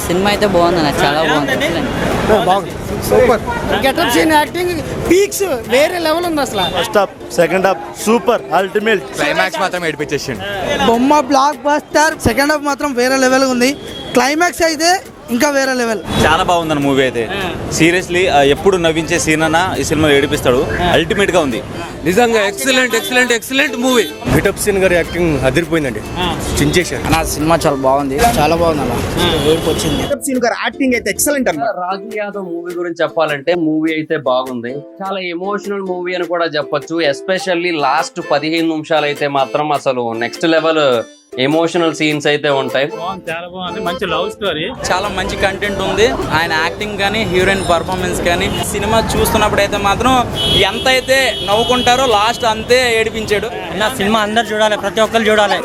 Cinema అయితే బాగుంది, చాలా బాగుంది. బాగుంది, super. Getup scene, acting peaks వేరే లెవెల్ ఉంది అసలు. First half, second half super ultimate. Climax మాత్రం ఏడిపించేసిండు. బొమ్మ బ్లాక్ బస్టర్. సెకండ్ హాఫ్ మాత్రం వేరే లెవెల్ ఉంది. క్లైమాక్స్ అయితే ఇంకా వేరే లెవెల్. చాలా బాగుందన్న మూవీ అయితే. సీరియస్లీ ఎప్పుడు నవ్వించే సీన్ అన్న ఈ సినిమాలో ఏడిపిస్తాడు. అల్టిమేట్ గా ఉంది నిజంగా. Excellent movie. గెటప్ సీన్ గారి యాక్టింగ్ అదిరిపోయిందండి, చించేశారు. నా సినిమా చాలా బాగుంది, చాలా బాగుంది. అలా ఏడుపు వచ్చింది. గెటప్ సీన్ గారి యాక్టింగ్ అయితే ఎక్సలెంట్ అన్నమాట. రాజు యాదవ్ మూవీ గురించి చెప్పాలంటే మూవీ అయితే బాగుంది. చాలా ఎమోషనల్ మూవీ అని కూడా చెప్పొచ్చు. ఎస్పెషల్లీ లాస్ట్ 15 నిమిషాలు అయితే మాత్రం అసలు నెక్స్ట్ లెవెల్ ఎమోషనల్ సీన్స్ అయితే ఉంటాయి. చాలా బాగుంది, మంచి లవ్ స్టోరీ. చాలా మంచి కంటెంట్ ఉంది. ఆయన యాక్టింగ్ కానీ హీరోయిన్ పర్ఫార్మెన్స్ కానీ సినిమా చూస్తున్నప్పుడు అయితే మాత్రం ఎంత అయితే నవ్వుకుంటారో లాస్ట్ అంతే ఏడిపించాడు. సినిమా అందరు చూడాలి, ప్రతి ఒక్కరు చూడాలి.